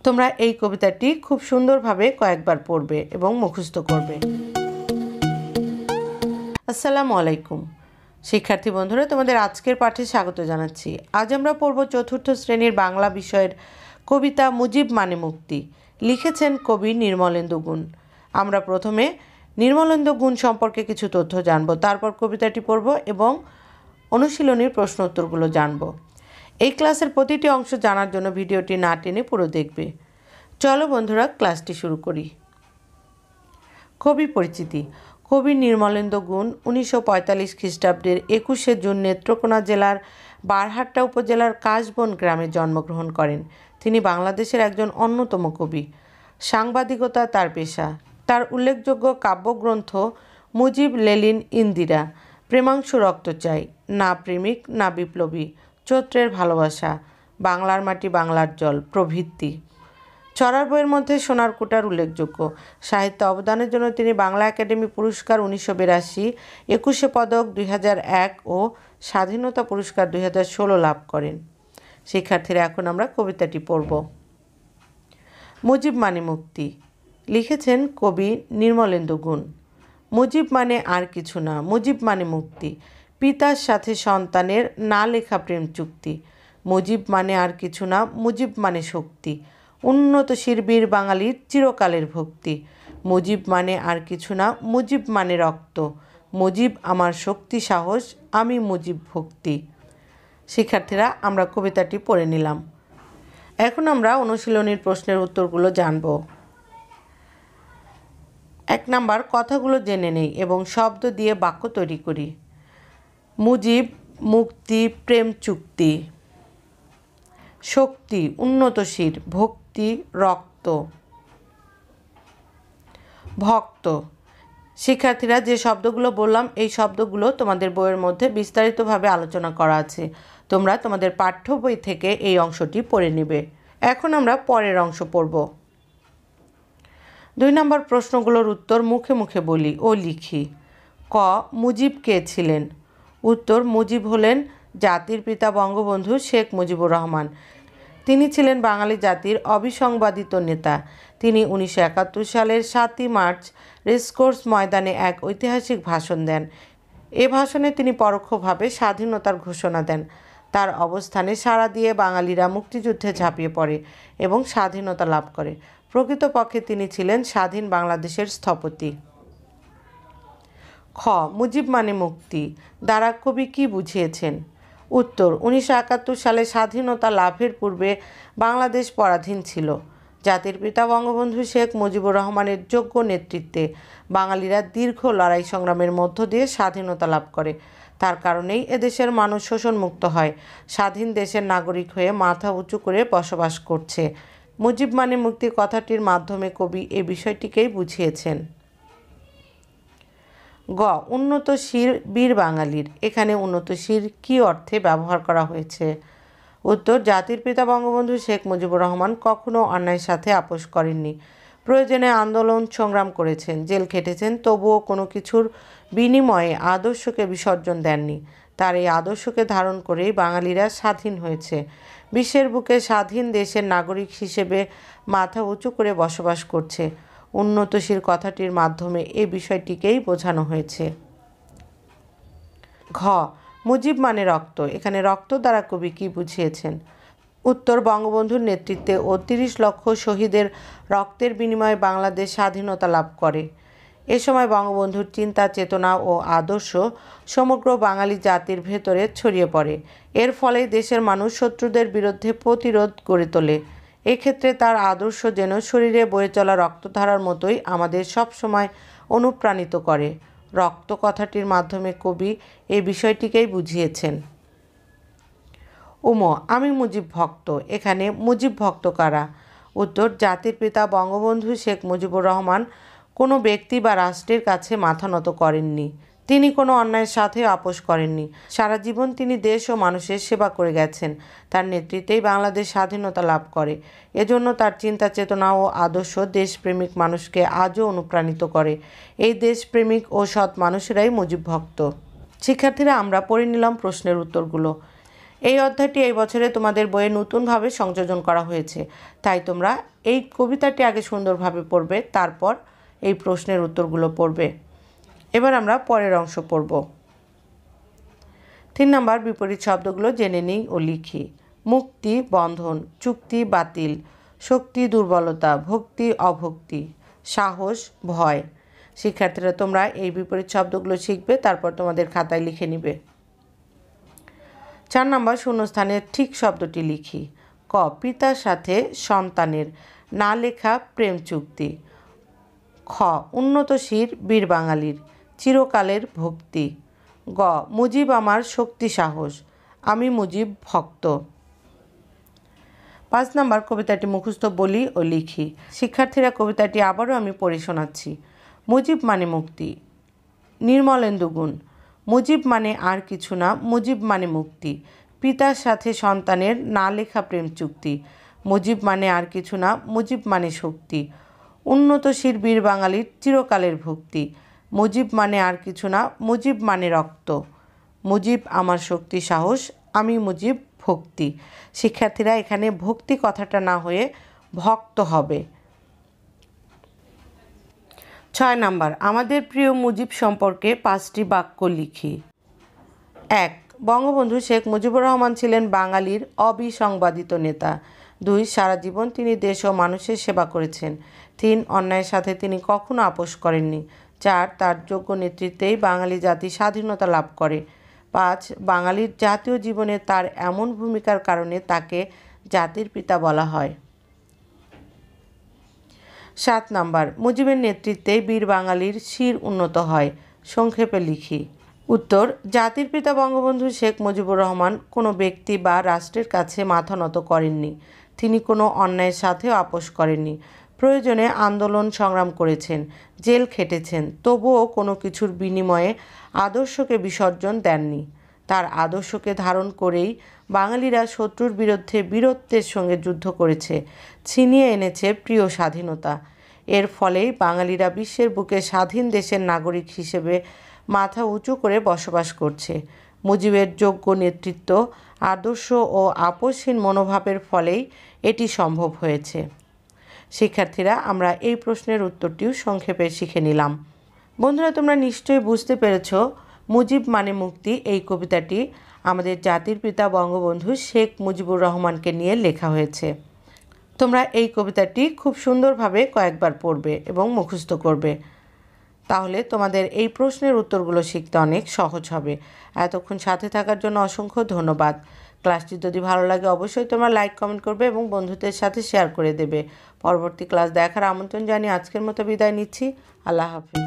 তোমরা এই কবিতাটি খুব সুন্দরভাবে কয়েকবার পড়বে এবং মুখস্থ করবে। আসসালামু আলাইকুম শিক্ষার্থী বন্ধুরা, তোমাদের আজকের পাঠে স্বাগত জানাচ্ছি। আজ আমরা পড়ব চতুর্থ শ্রেণীর বাংলা বিষয়ের কবিতা মুজিব মানে মুক্তি। লিখেছেন কবি নির্মলেন্দু গুণ। আমরা প্রথমে নির্মলেন্দু গুণ সম্পর্কে কিছু তথ্য জানব, তারপর কবিতাটি পড়ব এবং অনুশীলনীর প্রশ্ন উত্তরগুলো জানব। এই ক্লাসের প্রতিটি অংশ জানার জন্য ভিডিওটি না টেনে পুরো দেখবে। চলো বন্ধুরা, ক্লাসটি শুরু করি। কবি পরিচিতি। কবি নির্মলেন্দু গুণ 1945 খ্রিস্টাব্দের 21শে জুন নেত্রকোনা জেলার বারহাট্টা উপজেলার কাশবন গ্রামে জন্মগ্রহণ করেন। তিনি বাংলাদেশের একজন অন্যতম কবি। সাংবাদিকতা তার পেশা। তার উল্লেখযোগ্য কাব্যগ্রন্থ মুজিব, লেলিন, ইন্দিরা, প্রেমাংশু রক্ত চাই, না প্রেমিক না বিপ্লবী, চৈত্রের ভালোবাসা, বাংলার মাটি বাংলার জল প্রভৃতি। ছড়ার বইয়ের মধ্যে সোনার কুটার উল্লেখযোগ্য। সাহিত্য অবদানের জন্য তিনি বাংলা একাডেমি পুরস্কার 1982, 21শে পদক 2001 ও স্বাধীনতা পুরস্কার 2016 লাভ করেন। শিক্ষার্থীরা, এখন আমরা কবিতাটি পড়ব। মুজিব মানে মুক্তি। লিখেছেন কবি নির্মলেন্দু গুণ। মুজিব মানে আর কিছু না, মুজিব মানে মুক্তি। পিতার সাথে সন্তানের না লেখা প্রেম চুক্তি। মুজিব মানে আর কিছু না, মুজিব মানে শক্তি। উন্নত বীর বাঙালির চিরকালের ভক্তি। মুজিব মানে আর কিছু না, মুজিব মানে রক্ত। মুজিব আমার শক্তি সাহস, আমি মুজিব ভক্তি। শিক্ষার্থীরা, আমরা কবিতাটি পড়ে নিলাম। এখন আমরা অনুশীলনীর প্রশ্নের উত্তরগুলো জানব। 1 নাম্বার, কথাগুলো জেনে নেই এবং শব্দ দিয়ে বাক্য তৈরি করি। মুজিব, মুক্তি, প্রেম চুক্তি। শক্তি, উন্নতশীল, ভক্তি, রক্ত, ভক্ত। শিক্ষার্থীরা, যে শব্দগুলো বললাম এই শব্দগুলো তোমাদের বইয়ের মধ্যে বিস্তারিতভাবে আলোচনা করা আছে। তোমরা তোমাদের পাঠ্য বই থেকে এই অংশটি পড়ে নেবে। এখন আমরা পরের অংশ পড়ব। 2 নম্বর প্রশ্নগুলোর উত্তর মুখে মুখে বলি ও লিখি। ক, মুজিব কে ছিলেন? উত্তর, মুজিব হলেন জাতির পিতা বঙ্গবন্ধু শেখ মুজিবুর রহমান। তিনি ছিলেন বাঙালি জাতির অবিসংবাদিত নেতা। তিনি 1971 সালের 7ই মার্চ রেসকোর্স ময়দানে এক ঐতিহাসিক ভাষণ দেন। এ ভাষণে তিনি পরোক্ষভাবে স্বাধীনতার ঘোষণা দেন। তার অবস্থানে সাড়া দিয়ে বাঙালিরা মুক্তিযুদ্ধে ঝাঁপিয়ে পড়ে এবং স্বাধীনতা লাভ করে। প্রকৃতপক্ষে তিনি ছিলেন স্বাধীন বাংলাদেশের স্থপতি। খ, মুজিব মানে মুক্তি দ্বারা কবি কি বুঝিয়েছেন? উত্তর, 1971 সালে স্বাধীনতা লাভের পূর্বে বাংলাদেশ পরাধীন ছিল। জাতির পিতা বঙ্গবন্ধু শেখ মুজিবুর রহমানের যোগ্য নেতৃত্বে বাঙালিরা দীর্ঘ লড়াই সংগ্রামের মধ্য দিয়ে স্বাধীনতা লাভ করে। তার কারণেই এদেশের মানুষ শোষণমুক্ত হয়, স্বাধীন দেশের নাগরিক হয়ে মাথা উঁচু করে বসবাস করছে। মুজিব মানে মুক্তি কথাটির মাধ্যমে কবি এ বিষয়টিকেই বুঝিয়েছেন। গ, উন্নতশীল বীর বাঙালির। এখানে উন্নতশীল কী অর্থে ব্যবহার করা হয়েছে? উত্তর, জাতির পিতা বঙ্গবন্ধু শেখ মুজিবুর রহমান কখনো অন্যায়ের সাথে আপোষ করেননি। প্রয়োজনে আন্দোলন সংগ্রাম করেছেন, জেল খেটেছেন, তবুও কোনো কিছুর বিনিময়ে আদর্শকে বিসর্জন দেননি। তার এই আদর্শকে ধারণ করেই বাঙালিরা স্বাধীন হয়েছে। বিশ্বের বুকে স্বাধীন দেশের নাগরিক হিসেবে মাথা উঁচু করে বসবাস করছে। উন্নতশীল কথাটির মাধ্যমে এ বিষয়টিকেই বোঝানো হয়েছে। ঘ, মুজিব মানে রক্ত। এখানে রক্ত দ্বারা কবি কি বুঝিয়েছেন? উত্তর, বঙ্গবন্ধুর নেতৃত্বে ও 30 লক্ষ শহীদের রক্তের বিনিময়ে বাংলাদেশ স্বাধীনতা লাভ করে। এ সময় বঙ্গবন্ধুর চিন্তা, চেতনা ও আদর্শ সমগ্র বাঙালি জাতির ভেতরে ছড়িয়ে পড়ে। এর ফলে দেশের মানুষ শত্রুদের বিরুদ্ধে প্রতিরোধ গড়ে তোলে। এক্ষেত্রে তার আদর্শ যেন শরীরে বয়ে চলা রক্তধারার মতোই আমাদের সবসময় অনুপ্রাণিত করে। রক্ত কথাটির মাধ্যমে কবি এই বিষয়টিকেই বুঝিয়েছেন। উম, আমি মুজিব ভক্ত। এখানে মুজিব ভক্ত কারা? উত্তর, জাতির পিতা বঙ্গবন্ধু শেখ মুজিবুর রহমান কোনো ব্যক্তি বা রাষ্ট্রের কাছে মাথা নত করেননি। তিনি কোনো অন্যায়ের সাথে আপোষ করেননি। সারা জীবন তিনি দেশ ও মানুষের সেবা করে গেছেন। তার নেতৃত্বেই বাংলাদেশ স্বাধীনতা লাভ করে। এজন্য তার চিন্তা, চেতনা ও আদর্শ দেশপ্রেমিক মানুষকে আজও অনুপ্রাণিত করে। এই দেশপ্রেমিক ও সৎ মানুষেরাই মুজিব ভক্ত। শিক্ষার্থীরা, আমরা পড়ে নিলাম প্রশ্নের উত্তরগুলো। এই অধ্যায়টি এই বছরে তোমাদের বইয়ে নতুনভাবে সংযোজন করা হয়েছে, তাই তোমরা এই কবিতাটি আগে সুন্দরভাবে পড়বে, তারপর এই প্রশ্নের উত্তরগুলো পড়বে। এবার আমরা পরের অংশ পড়ব। 3 নম্বর বিপরীত শব্দগুলো জেনে নিই ও লিখি। মুক্তি বন্ধন, চুক্তি বাতিল, শক্তি দুর্বলতা, ভক্তি অভক্তি, সাহস ভয়। শিক্ষার্থীরা তোমরা এই বিপরীত শব্দগুলো শিখবে, তারপর তোমাদের খাতায় লিখে নিবে। 4 নম্বর শূন্যস্থানের ঠিক শব্দটি লিখি। ক পিতার সাথে সন্তানের না লেখা প্রেম চুক্তি। খ উন্নতশীর বীর বাঙালির চিরকালের ভক্তি। গ মুজিব আমার শক্তি সাহস, আমি মুজিব ভক্ত। 5 নম্বর কবিতাটি মুখস্থ বলি ও লিখি। শিক্ষার্থীরা কবিতাটি আবারও আমি পড়ে শোনাচ্ছি। মুজিব মানে মুক্তি, নির্মলেন্দু গুণ। মুজিব মানে আর কিছু না, মুজিব মানে মুক্তি। পিতার সাথে সন্তানের না লেখা প্রেম চুক্তি। মুজিব মানে আর কিছু না, মুজিব মানে শক্তি। উন্নতশীর বীর বাঙালির চিরকালের ভক্তি। মুজিব মানে আর কিছু না, মুজিব মানে রক্ত। মুজিব আমার শক্তি সাহস, আমি মুজিব ভক্তি। শিক্ষার্থীরা এখানে ভক্তি কথাটা না হয়ে ভক্ত হবে। 6 নম্বর আমাদের প্রিয় মুজিব সম্পর্কে 5টি বাক্য লিখি। 1 বঙ্গবন্ধু শেখ মুজিবুর রহমান ছিলেন বাঙালির অবিসংবাদিত নেতা। 2 সারা জীবন তিনি দেশ ও মানুষের সেবা করেছেন। 3 অন্যায়ের সাথে তিনি কখনো আপোষ করেননি। 4 তার যোগ্য নেতৃত্বেই বাঙালি জাতি স্বাধীনতা লাভ করে। 5 বাঙালির জাতীয় জীবনে তার এমন ভূমিকার কারণে তাকে জাতির পিতা বলা হয়। 7 নম্বর মুজিবের নেতৃত্বে বীর বাঙালির শির উন্নত হয়। সংক্ষেপে লিখি। উত্তর জাতির পিতা বঙ্গবন্ধু শেখ মুজিবুর রহমান কোনো ব্যক্তি বা রাষ্ট্রের কাছে মাথা নত করেননি। তিনি কোনো অন্যায়ের সাথেও আপোষ করেননি। প্রয়োজনে আন্দোলন সংগ্রাম করেছেন, জেল খেটেছেন, তবুও কোনো কিছুর বিনিময়ে আদর্শকে বিসর্জন দেননি। তার আদর্শকে ধারণ করেই বাঙালিরা শত্রুর বিরুদ্ধে বীরত্বের সঙ্গে যুদ্ধ করেছে, ছিনিয়ে এনেছে প্রিয় স্বাধীনতা। এর ফলেই বাঙালিরা বিশ্বের বুকে স্বাধীন দেশের নাগরিক হিসেবে মাথা উঁচু করে বসবাস করছে। মুজিবের যোগ্য নেতৃত্ব, আদর্শ ও আপোষহীন মনোভাবের ফলেই এটি সম্ভব হয়েছে। শিক্ষার্থীরা আমরা এই প্রশ্নের উত্তরটিও সংক্ষেপে শিখে নিলাম। বন্ধুরা তোমরা নিশ্চয়ই বুঝতে পেরেছ মুজিব মানে মুক্তি এই কবিতাটি আমাদের জাতির পিতা বঙ্গবন্ধু শেখ মুজিবুর রহমানকে নিয়ে লেখা হয়েছে। তোমরা এই কবিতাটি খুব সুন্দরভাবে কয়েকবার পড়বে এবং মুখস্থ করবে, তাহলে তোমাদের এই প্রশ্নের উত্তরগুলো শিখতে অনেক সহজ হবে। এতক্ষণ সাথে থাকার জন্য অসংখ্য ধন্যবাদ। ক্লাসটি যদি ভালো লাগে অবশ্যই তোমরা লাইক কমেন্ট করবে এবং বন্ধুদের সাথে শেয়ার করে দেবে। পরবর্তী ক্লাস দেখার আমন্ত্রণ জানিয়ে আজকের মতো বিদায় নিচ্ছি। আল্লাহ হাফিজ।